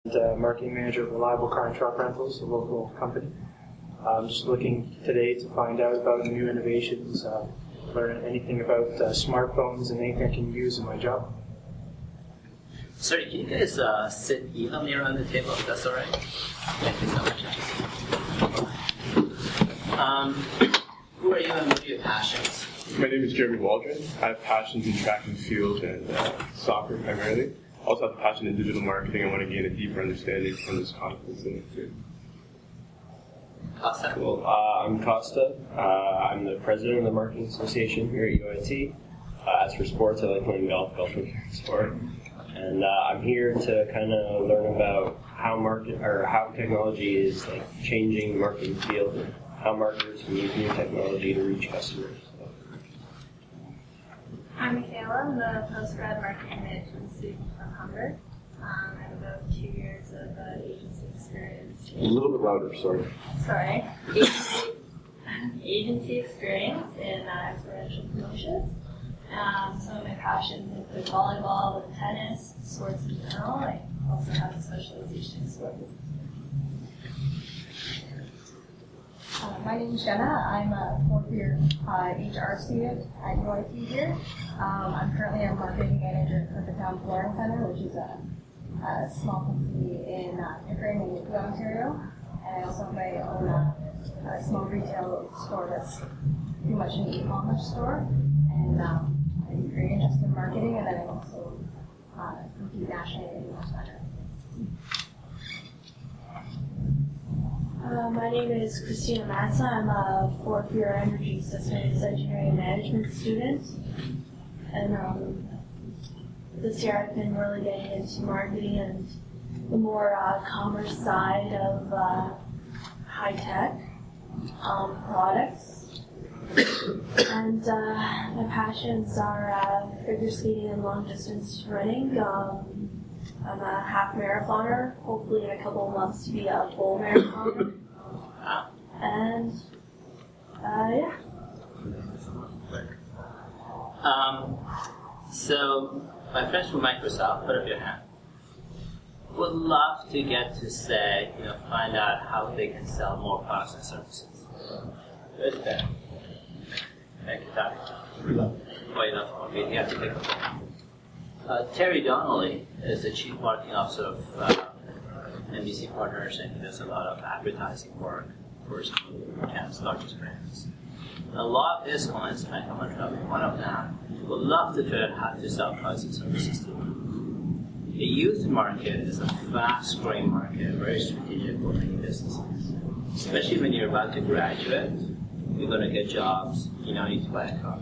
Marketing manager of Reliable Car and Truck Rentals, a local company. I'm just looking today to find out about new innovations, learn anything about smartphones and anything I can use in my job. Sorry, can you guys sit evenly around the table if that's all right? Thank you so much. Who are you and what are your passions? My name is Jeremy Waldron. I have passions in track and field and soccer primarily. I also have a passion in digital marketing. I want to gain a deeper understanding from this conference in it too. Costa? Cool. I'm Costa. I'm the president of the Marketing Association here at UIT. As for sports, I like playing golf. Golf is my favorite sport. And I'm here to kind of learn about how technology is like changing the marketing field and how marketers can use new technology to reach customers. I'm Michaela. I'm the postgrad marketing management student from Humber. I have about 2 years of agency experience. A little bit louder, sorry. Sorry. Agency experience in experiential promotions. Some of my passions include volleyball and tennis, sports in general. I also have a specialization in sports. My name is Jenna. I'm a fourth-year HR student at UIT here. I'm currently a marketing manager at Town Flooring Center, which is a small company in Pickering in Yukon, Ontario. And I also have my own small retail store that's pretty much an e-commerce store. And I'm very interested in marketing, and then I also compete nationally in English Center. My name is Christina Matza. I'm a fourth-year energy systems engineering management student. And this year I've been really getting into marketing and the more commerce side of high-tech products. And my passions are figure skating and long-distance running. I'm a half marathoner, hopefully in a couple of months to be a full marathoner. And, yeah. So, my friends from Microsoft, put up your hand. Would love to get to say, find out how they can sell more products and services. Good there. Thank you, Doc. Wait, enough. Okay, you have to take a look. Terry Donnelly is the Chief Marketing Officer of NBC Partners, and he does a lot of advertising work for some of Canada's largest brands. A lot of his clients, Bank of Montreal, one of them, would love to figure out how to sell products and services to them. The youth market is a fast-growing market, very strategic for many businesses. Especially when you're about to graduate, you're going to get jobs, you need to buy a car.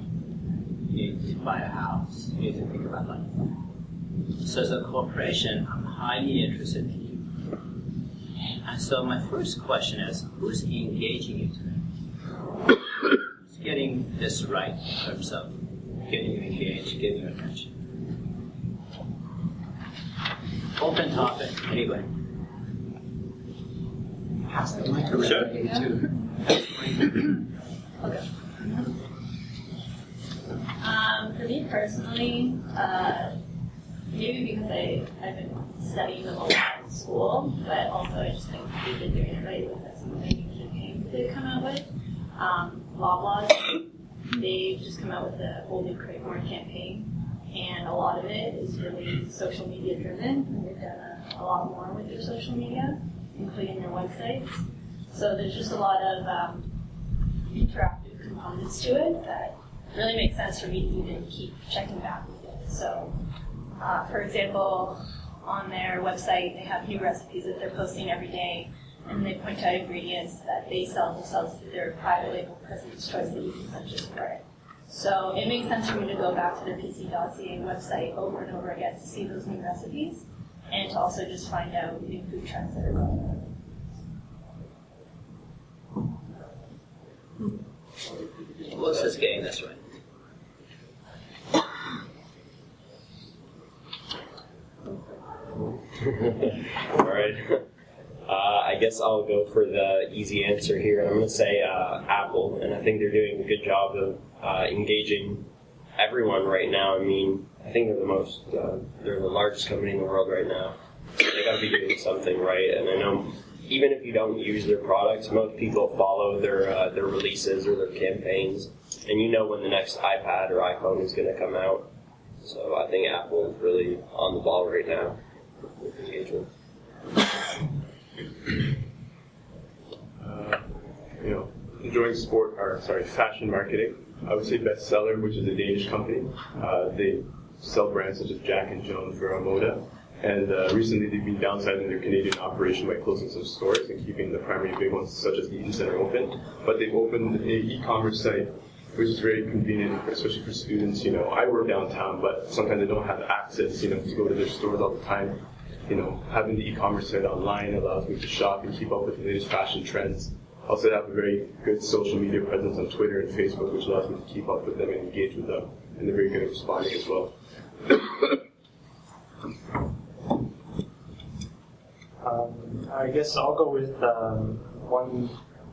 You need to buy a house. You need to think about life. So as a corporation, I'm highly interested in you. And so my first question is, who's engaging you today? Who's getting this right in terms of getting you engaged, getting your attention? Open topic, anyway. Sure. Okay. For me personally, maybe because I've been studying them a lot in school, but also I just think we've been doing it right with some of the new campaigns they've come out with. Loblaws, they've just come out with a whole new Create More campaign, and a lot of it is really social media driven, and they've done a lot more with their social media, including their websites. So there's just a lot of interactive components to it that really makes sense for me to even keep checking back with it. So, for example, on their website, they have new recipes that they're posting every day, and they point out ingredients that they sell themselves through their private label President's Choice that you can purchase for it. So it makes sense for me to go back to their PC.ca website over and over again to see those new recipes, and to also just find out new food trends that are going on. What's this getting this right? All right. I guess I'll go for the easy answer here. I'm going to say Apple, and I think they're doing a good job of engaging everyone right now. I mean, I think they're the largest company in the world right now. So they got to be doing something right. And I know even if you don't use their products, most people follow their releases or their campaigns, and you know when the next iPad or iPhone is going to come out. So I think Apple is really on the ball right now with engagement. Enjoying fashion marketing. I would say Bestseller, which is a Danish company. They sell brands such as Jack and Jones, Vera Moda. And recently they've been downsizing their Canadian operation by closing some stores and keeping the primary big ones such as Eaton Center open. But they've opened an e-commerce site which is very convenient, especially for students. I work downtown, but sometimes I don't have access, to go to their stores all the time. Having the e-commerce site online allows me to shop and keep up with the latest fashion trends. Also, I have a very good social media presence on Twitter and Facebook, which allows me to keep up with them and engage with them. And they're very good at responding as well. I guess I'll go with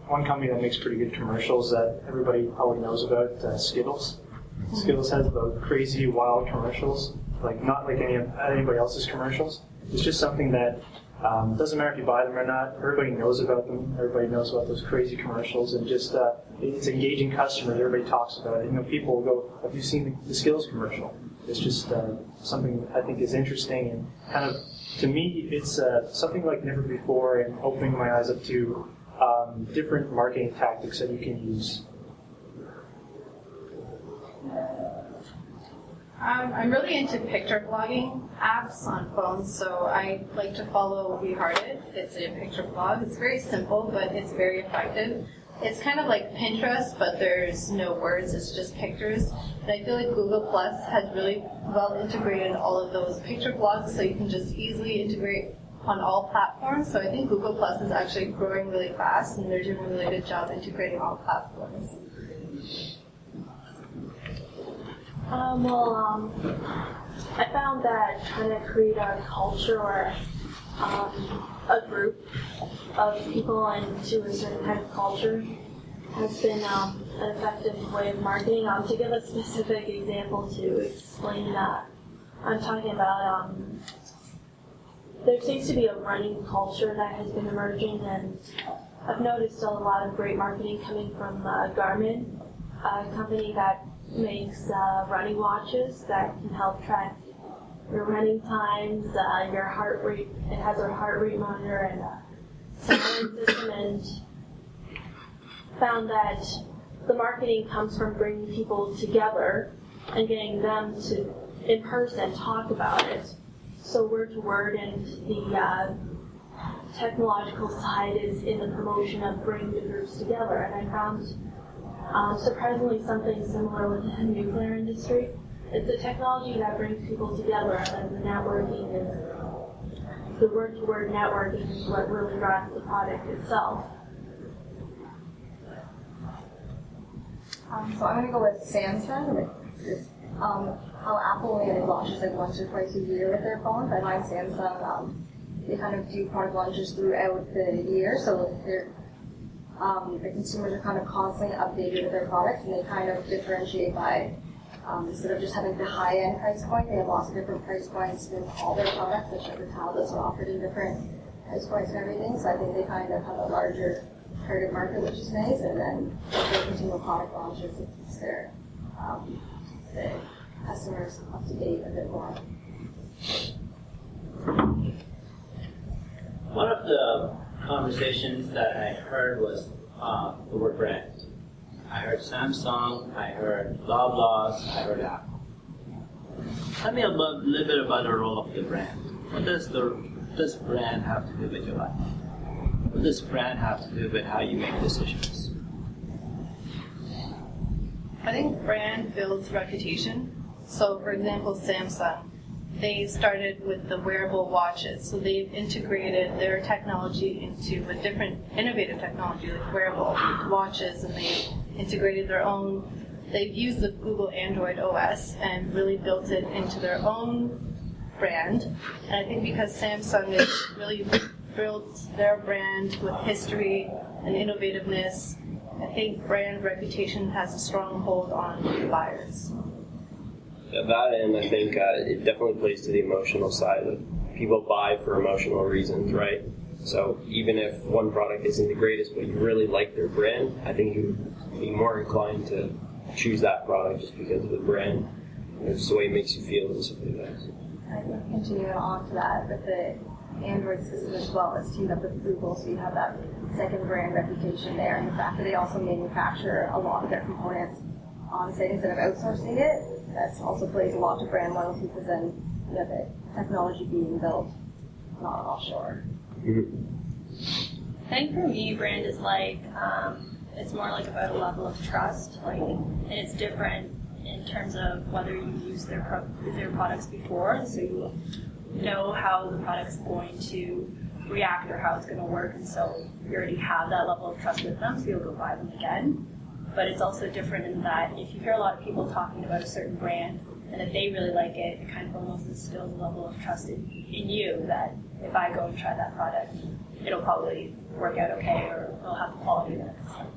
one company that makes pretty good commercials that everybody probably knows about, Skittles. Skittles has the crazy, wild commercials, not like anybody else's commercials. It's just something that doesn't matter if you buy them or not. Everybody knows about them. Everybody knows about those crazy commercials, and just it's engaging customers. Everybody talks about it. People will go, "Have you seen the Skittles commercial?" It's just something I think is interesting, and kind of, to me, it's something like never before, and opening my eyes up to different marketing tactics that you can use. I'm really into picture blogging apps on phones, so I like to follow We Hearted. It's a picture blog. It's very simple, but it's very effective. It's kind of like Pinterest, but there's no words, it's just pictures. And I feel like Google Plus has really well integrated all of those picture blogs, so you can just easily integrate on all platforms. So I think Google Plus is actually growing really fast, and they're doing a really good job integrating all platforms. I found that trying to create a culture or a group of people into a certain kind of culture has been an effective way of marketing. To give a specific example to explain that, I'm talking about there seems to be a running culture that has been emerging, and I've noticed a lot of great marketing coming from Garmin, a company that makes running watches that can help track your running times, your heart rate. It has a heart rate monitor and a silent system, and found that the marketing comes from bringing people together and getting them to, in person, talk about it. So word to word, and the technological side is in the promotion of bringing the groups together. And I found surprisingly something similar with the nuclear industry. It's the technology that brings people together, and the networking is the word-to-word networking is what really drives the product itself. So I'm going to go with Samsung. How Apple only launches once or twice a year with their phones. I find Samsung, they kind of do product launches throughout the year, so the consumers are kind of constantly updated with their products, and they kind of differentiate by, instead of just having the high-end price point, they have lots of different price points with all their products, such as the tablets are offered in different price points and everything, so I think they kind of have a larger target market, which is nice, and then their continual product launches, it keeps their the customers up to date a bit more. One of the conversations that I heard was the word brand. I heard Samsung, I heard Loblaws, I heard Apple. Tell me a little bit about the role of the brand. What does this brand have to do with your life? What does brand have to do with how you make decisions? I think brand builds reputation. So, for example, Samsung, they started with the wearable watches. So they've integrated their technology into a different innovative technology like wearable watches, and they've integrated their own. They've used the Google Android OS and really built it into their own brand. And I think because Samsung has really built their brand with history and innovativeness, I think brand reputation has a strong hold on buyers. That, and I think it definitely plays to the emotional side of people buy for emotional reasons, right? So even if one product isn't the greatest, but you really like their brand, I think you'd be more inclined to choose that product just because of the brand. It's the way it makes you feel and stuff like that. I think continuing on to that, with the Android system as well, it's teamed up with Google, so you have that second brand reputation there, and the fact that they also manufacture a lot of their components on site instead of outsourcing it, that also plays a lot to brand loyalty, because then the technology being built not offshore. I think for me, brand is like, it's more like about a level of trust, and it's different in terms of whether you use their products before, so you know how the product's going to react or how it's going to work, and so you already have that level of trust with them, so you'll go buy them again. But it's also different in that if you hear a lot of people talking about a certain brand and that they really like it, it kind of almost instills a level of trust in you that if I go and try that product, it'll probably work out okay, or it'll have the quality that I expect.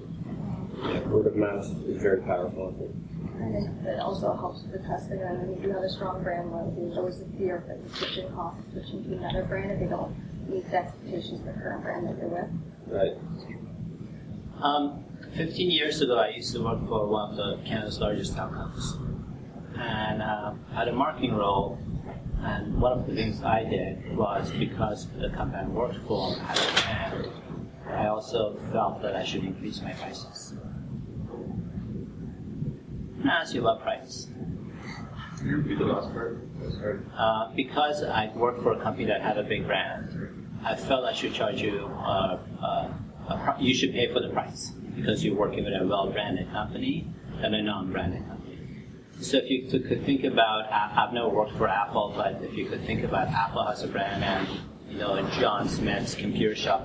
Yeah, word of mouth is very powerful, I think. I think that also helps with the trust again. When you have a strong brand loyalty, there's always the fear of the switching cost, switching to another brand if they don't meet the expectations of the current brand that they're with. Right. 15 years ago, I used to work for one of the Canada's largest telecoms, and I had a marketing role. And one of the things I did was, because the company I worked for had a brand, I also felt that I should increase my prices. And I asked you about price. Can you repeat the last part? Sorry. Because I worked for a company that had a big brand, I felt I should charge you. You should pay for the price because you're working with a well-branded company than a non-branded company. So if you could think about, I've never worked for Apple, but if you could think about Apple as a brand and John Smith's computer shop